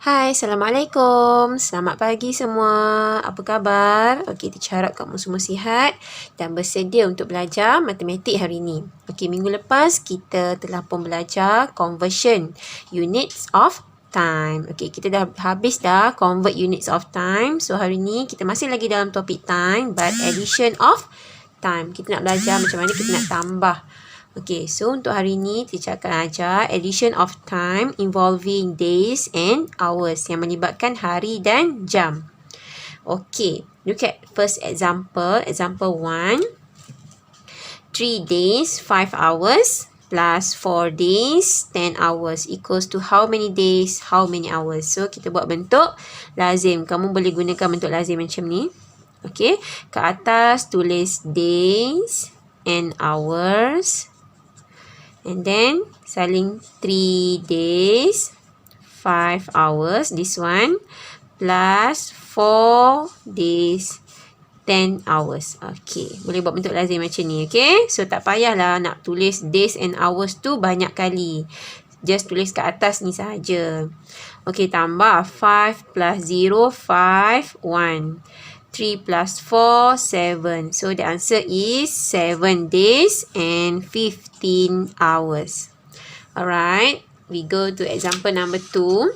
Hai, Assalamualaikum. Selamat pagi semua. Apa khabar? Okey, teacher harap kamu semua sihat dan bersedia untuk belajar matematik hari ini. Okey, minggu lepas kita telah pun belajar conversion units of time. Okey, kita dah habis dah convert units of time. So, hari ni kita masih lagi dalam topik time but addition of time. Kita nak belajar macam mana kita nak tambah. Okay, so untuk hari ni teacher akan ajar addition of time involving days and hours yang melibatkan hari dan jam. Okay, look at first example. Example 1. 3 days, 5 hours plus 4 days, 10 hours equals to how many days, how many hours. So, kita buat bentuk lazim. Kamu boleh gunakan bentuk lazim macam ni. Okay, ke atas tulis days and hours. And then, saling 3 days, 5 hours, this one, plus 4 days, 10 hours. Okay, boleh buat bentuk lazim macam ni, okay? So, tak payahlah nak tulis days and hours tu banyak kali. Just tulis ke atas ni sahaja. Okay, tambah 5 plus 0, 5, 1. 3 plus 4, 7. So, the answer is 7 days and 15 hours. Alright, we go to example number 2.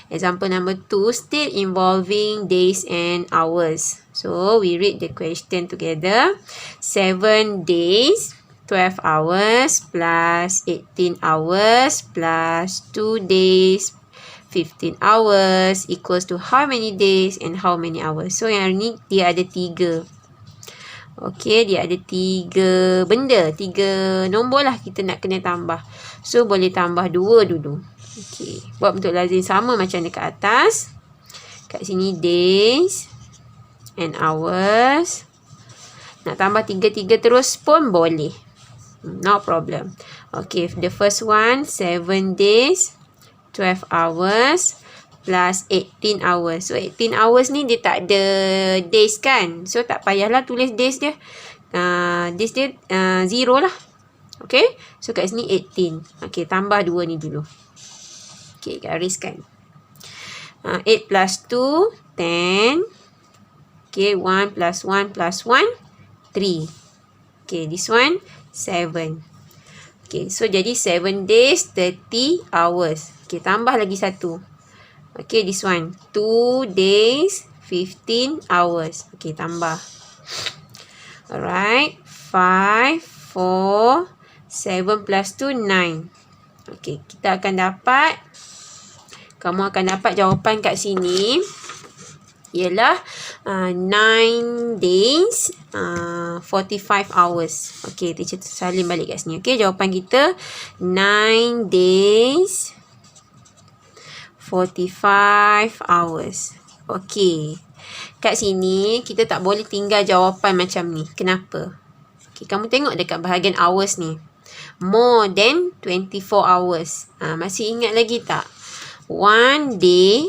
Example number 2 still involving days and hours. So, we read the question together. 7 days, 12 hours plus 18 hours plus 2 days, 15 hours equals to how many days and how many hours. So, yang ni dia ada 3. Okay, dia ada 3 benda. 3 nombor lah kita nak kena tambah. So, boleh tambah 2 dulu. Okay, buat bentuk lazim sama macam dekat atas. Kat sini days and hours. Nak tambah 3-3 terus pun boleh. No problem. Okay, the first one, 7 days, 12 hours plus 18 hours. So, 18 hours ni dia tak ada days kan. So, tak payahlah tulis days dia. Days dia 0 lah. Okay. So, kat sini 18. Okay, tambah 2 ni dulu. Okay, gariskan. 8 plus 2, 10. Okay, 1 plus 1 plus 1, 3. Okay, this one, 7. Okay, so jadi 7 days, 30 hours. Okay, tambah lagi 1. Okay, this one. 2 days, 15 hours. Okay, tambah. Alright. 5, 4, 7 plus 2, 9. Okay, kita akan dapat. Kamu akan dapat jawapan kat sini. Ialah 9 days, 45 hours. Okay, teacher salin balik kat sini. Okay, jawapan kita 9 days, 45 hours. Okay. Kat sini, kita tak boleh tinggal jawapan macam ni. Kenapa? Okay, kamu tengok dekat bahagian hours ni. More than 24 hours. Masih ingat lagi tak? 1 day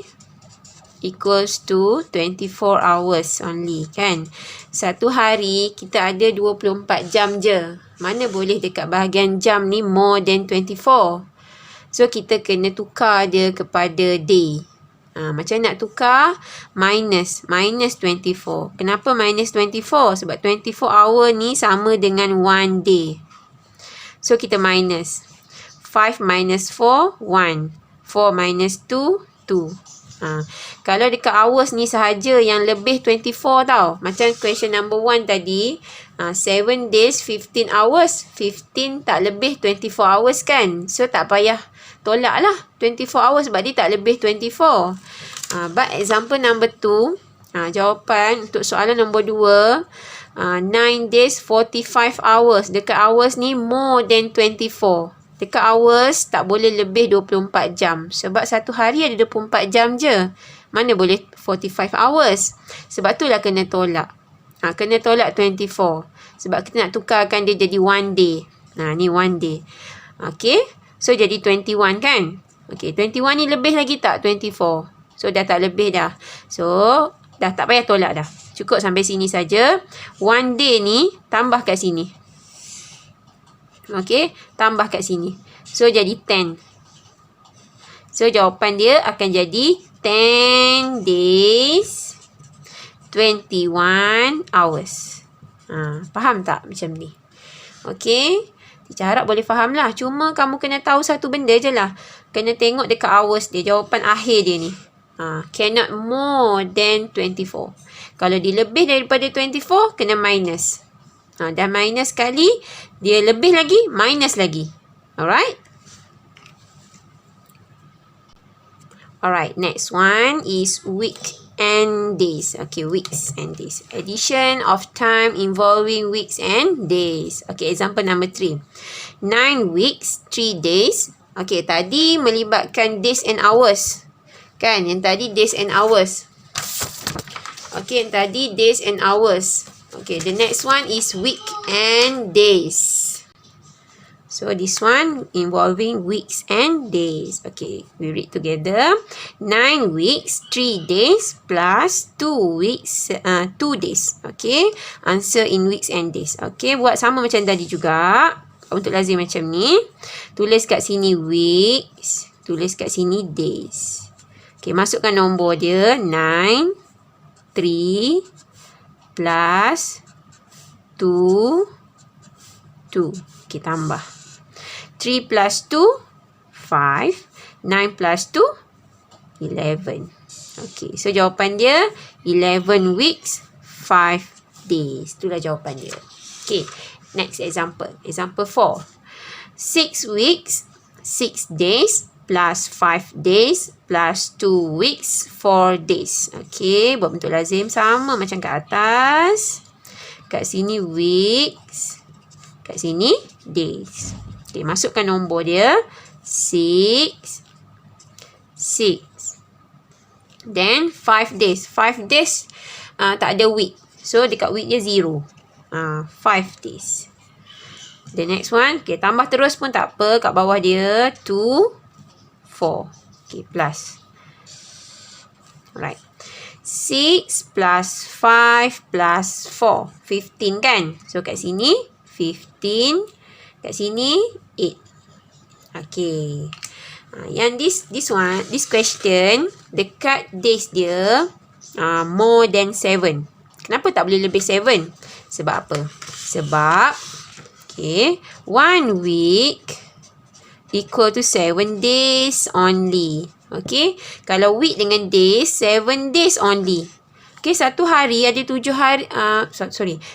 equals to 24 hours only, kan? Satu hari, kita ada 24 jam je. Mana boleh dekat bahagian jam ni more than 24. So, kita kena tukar dia kepada day. Macam nak tukar? Minus 24. Kenapa minus 24? Sebab 24 hour ni sama dengan 1 day. So, kita minus. 5 minus 4, 1. 4 minus 2, 2. Kalau dekat hours ni sahaja yang lebih 24 tau. Macam question number 1 tadi. 7 days, 15 hours. 15 tak lebih 24 hours kan? So, tak payah tolak lah 24 hours sebab dia tak lebih 24. But example number 2. Jawapan untuk soalan nombor 2. 9 days, 45 hours. Dekat hours ni more than 24. Dekat hours tak boleh lebih 24 jam. Sebab satu hari ada 24 jam je. Mana boleh 45 hours. Sebab tu lah kena tolak. Kena tolak 24. Sebab kita nak tukarkan dia jadi 1 day. Ni 1 day. Okay. So, jadi 21 kan? Okay. 21 ni lebih lagi tak 24? So, dah tak lebih dah. So, dah tak payah tolak dah. Cukup sampai sini saja. 1 day ni tambah kat sini. Okay, tambah kat sini. So, jadi 10. So, jawapan dia akan jadi 10 days, 21 hours. Faham tak macam ni? Okay. Teacher harap boleh faham lah. Cuma kamu kena tahu satu benda je lah. Kena tengok dekat hours dia. Jawapan akhir dia ni. Cannot more than 24. Kalau dia lebih daripada 24, kena minus. Dan minus sekali, dia lebih lagi, minus lagi. Alright? Alright, next one is week and days. Okay, weeks and days. Addition of time involving weeks and days. Okay, example number 3. 9 weeks, 3 days. Okay, tadi melibatkan days and hours. Kan, yang tadi days and hours. Okay, yang tadi days and hours. Okay, the next one is week and days. So, this one involving weeks and days. Okay, we read together. 9 weeks, 3 days plus 2 weeks, 2 days. Okay, answer in weeks and days. Okay, buat sama macam tadi juga. Untuk lazim macam ni. Tulis kat sini weeks. Tulis kat sini days. Okay, masukkan nombor dia. 9, 3 plus 2, 2. Okay, tambah. 3 plus 2, 5. 9 plus 2, 11. Okay, so jawapan dia 11 weeks, 5 days. Itulah jawapan dia. Okay, next example. Example 4. 6 weeks, 6 days plus 5 days plus 2 weeks, 4 days. Okay, buat bentuk lazim sama macam kat atas. Kat sini weeks. Kat sini days. Okay, masukkan nombor dia. 6. 6. Then 5 days. 5 days tak ada week. So, dekat week dia 0. 5 days. The next one. Okay, tambah terus pun tak apa. Kat bawah dia 2, 4. Okay, plus. Alright. 6 plus 5 plus 4. 15 kan? So, kat sini 15. Kat sini 8. Okay. Yang this question, dekat days dia more than 7. Kenapa tak boleh lebih 7? Sebab apa? Sebab, okay, 1 week equal to 7 days only. Okay, kalau week dengan days, 7 days only. Okay, satu hari ada 7 hari,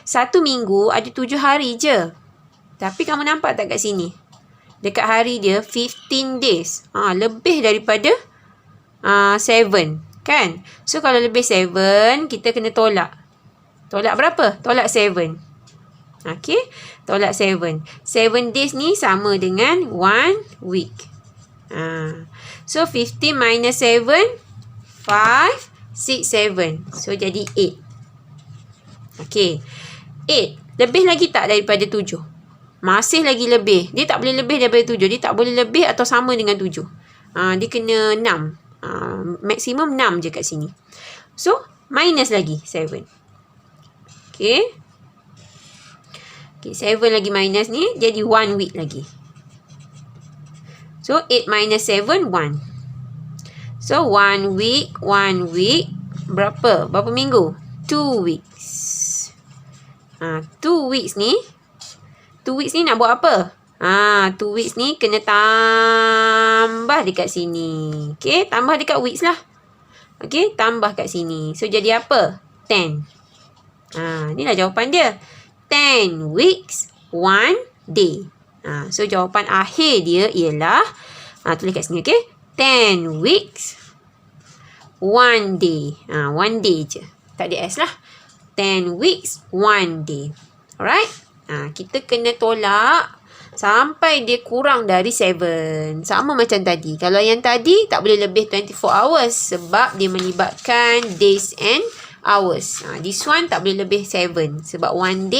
satu minggu ada 7 hari je. Tapi kamu nampak tak kat sini? Dekat hari dia 15 days. Lebih daripada 7. Kan? So, kalau lebih 7, kita kena tolak. Tolak berapa? Tolak 7. Okay? Tolak 7. 7 days ni sama dengan 1 week. So, 15 minus 7, 5, 6, 7. So, jadi 8. Okay. 8. Lebih lagi tak daripada 7? Masih lagi lebih. Dia tak boleh lebih daripada 7. Dia tak boleh lebih atau sama dengan 7. Dia kena 6. Maksimum 6 je kat sini. So, minus lagi 7. Okay. Okay, 7 lagi minus ni, jadi 1 week lagi. So, 8 minus 7, 1. So, 1 week, berapa? Berapa minggu? 2 weeks. 2 weeks ni, 2 weeks ni nak buat apa? 2 weeks ni kena tambah dekat sini. Okay, tambah dekat weeks lah. Okay, tambah kat sini. So, jadi apa? 10. Inilah jawapan dia. 10 weeks, 1 day. So, jawapan akhir dia ialah, tulis kat sini, okay? 10 weeks, 1 day. 1 day je. Tak ada S lah. 10 weeks, 1 day. Alright? Kita kena tolak sampai dia kurang dari 7. Sama macam tadi. Kalau yang tadi, tak boleh lebih 24 hours. Sebab dia melibatkan days and hours. This one tak boleh lebih 7. Sebab 1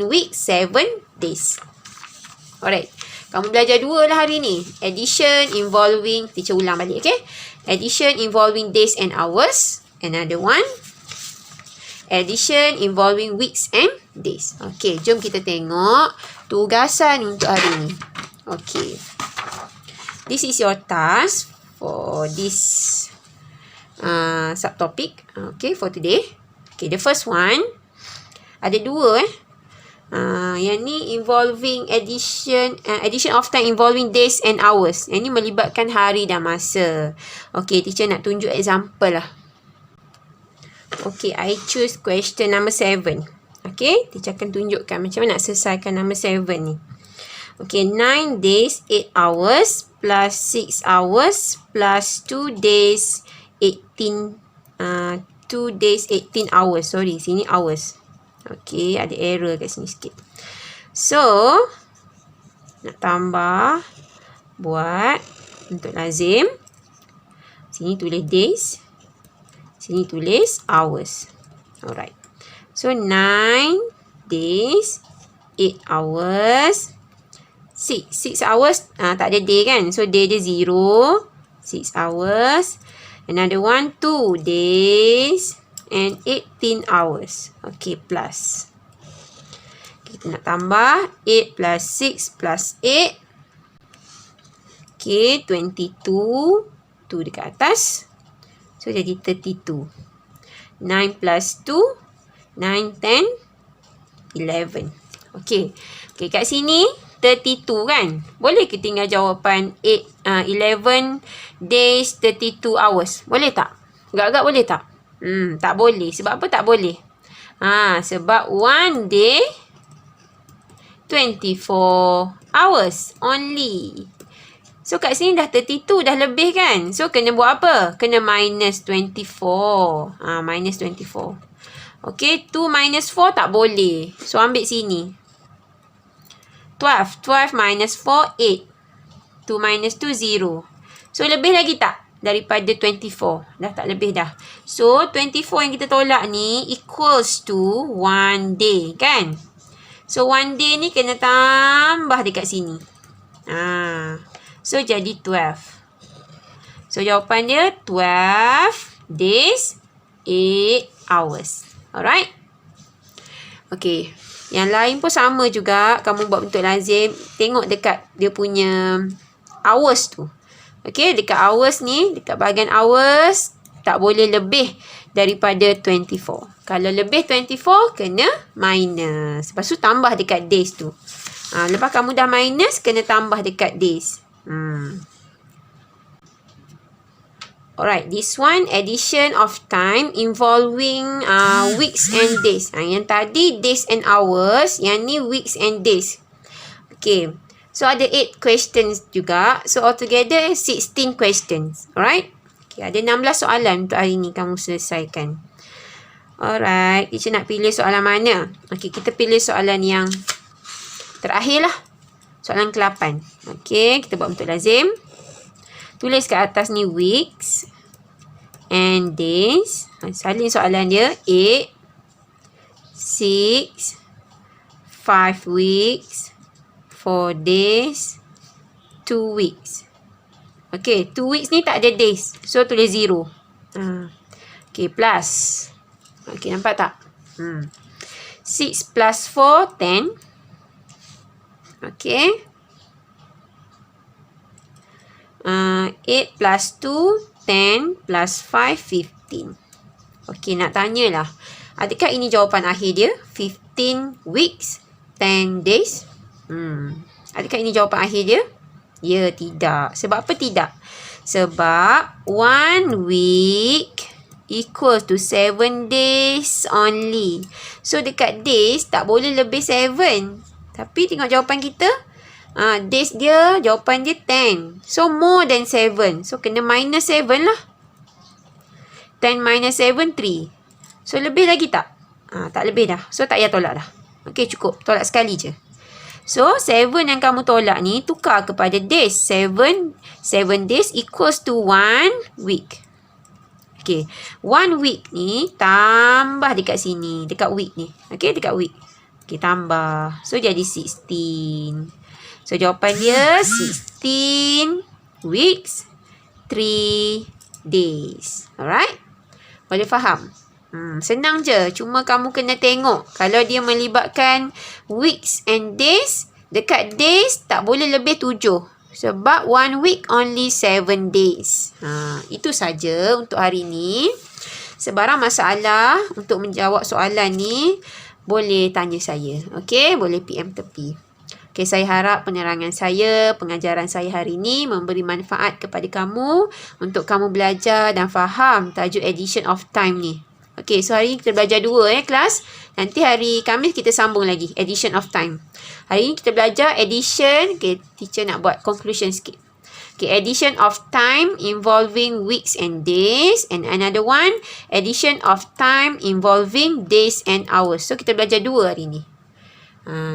week, 7 days. Alright. Kamu belajar 2 lah hari ni. Addition involving, teacher ulang balik, okay? Addition involving days and hours. Another one. Addition involving weeks and days. Okay, jom kita tengok tugasan untuk hari ni. Okay. This is your task for this subtopic. Okay, for today. Okay, the first one. Ada dua yang ni involving addition of time involving days and hours. Yang ni melibatkan hari dan masa. Okay, teacher nak tunjuk example lah. Okay, I choose question number 7. Okay, teacher akan tunjukkan macam mana nak selesaikan number 7 ni. Okay, 9 days, 8 hours plus 6 hours plus 2 days, 18 hours. Sorry, sini hours. Okay, ada error kat sini sikit. So, nak tambah, buat untuk lazim. Sini tulis days. Sini tulis hours. Alright. So, 9 days, 8 hours. 6 hours, tak ada day kan? So, day dia 0. 6 hours. Another one, 2 days. And 18 hours. Okay, plus. Kita nak tambah 8 plus 6 plus 8. Okay, 22. 2 dekat atas. So, jadi 32. 9 plus 2. 9, 10, 11. Okay. Okay, kat sini 32 kan? Boleh ke tinggal jawapan 11 days, 32 hours? Boleh tak? Agak-agak boleh tak? Tak boleh. Sebab apa tak boleh? Sebab one day 24 hours only. So kat sini dah 32 dah lebih kan? So kena buat apa? Kena minus 24. Minus 24. Okay, 2 minus 4 tak boleh. So ambil sini. 12. 12 minus 4, 8. 2 minus 2, 0. So lebih lagi tak? Daripada 24. Dah tak lebih dah. So, 24 yang kita tolak ni equals to 1 day. Kan? So, 1 day ni kena tambah dekat sini. So, jadi 12. So, jawapan dia 12 days, 8 hours. Alright? Okay. Yang lain pun sama juga. Kamu buat bentuk lazim. Tengok dekat dia punya hours tu. Okay, dekat hours ni, dekat bahagian hours, tak boleh lebih daripada 24. Kalau lebih 24, kena minus. Lepas tu tambah dekat days tu. Lepas kamu dah minus, kena tambah dekat days. Alright, this one, addition of time involving weeks and days. Yang tadi, days and hours. Yang ni, weeks and days. Okay. So, ada 8 questions juga. So, altogether 16 questions. Alright? Okay, ada 16 soalan untuk hari ni kamu selesaikan. Alright. Teacher nak pilih soalan mana? Okay, kita pilih soalan yang terakhir lah. Soalan ke-8. Okay, kita buat bentuk lazim. Tulis kat atas ni weeks and days. Salin soalan dia. 8, 6, 5 weeks. 4 days, 2 weeks. Okay, 2 weeks ni tak ada days. So, tulis 0. Okay, plus. Okay, nampak tak? 6 plus 4, 10. Okay. 8 plus 2, 10 plus 5, 15. Okay, nak tanyalah. Adakah ini jawapan akhir dia? 15 weeks, 10 days. Adakah ini jawapan akhir dia? Ya, tidak. Sebab apa tidak? Sebab 1 week equals to 7 days only. So, dekat days tak boleh lebih 7. Tapi tengok jawapan kita. Days dia, jawapan dia 10. So, more than 7. So, kena minus 7 lah. 10 minus 7, 3. So, lebih lagi tak? Tak lebih dah. So, tak payah tolak dah. Okay, cukup. Tolak sekali je. So, 7 yang kamu tolak ni tukar kepada days. 7 days equals to 1 week. Okay. 1 week ni tambah dekat sini. Dekat week ni. Okay, dekat week. Okay, tambah. So, jadi 16. So, jawapan dia 16 weeks, 3 days. Alright? Boleh faham? Senang je. Cuma kamu kena tengok. Kalau dia melibatkan weeks and days, dekat days tak boleh lebih 7. Sebab 1 week only 7 days. Itu saja untuk hari ni. Sebarang masalah untuk menjawab soalan ni, boleh tanya saya. Okey, boleh PM tepi. Okey, saya harap penerangan saya, pengajaran saya hari ni memberi manfaat kepada kamu untuk kamu belajar dan faham tajuk addition of time ni. Okey, so hari ni kita belajar 2 kelas. Nanti hari Khamis kita sambung lagi addition of time. Hari ni kita belajar addition. Okey, teacher nak buat conclusion sikit. Okay, addition of time involving weeks and days. And another one, addition of time involving days and hours. So, kita belajar 2 hari ni.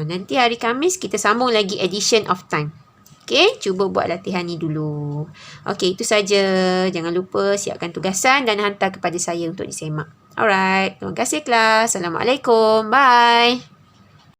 Nanti hari Khamis kita sambung lagi addition of time. Okay, cuba buat latihan ni dulu. Okay, itu saja. Jangan lupa siapkan tugasan dan hantar kepada saya untuk disemak. Alright, terima kasih kelas. Assalamualaikum. Bye.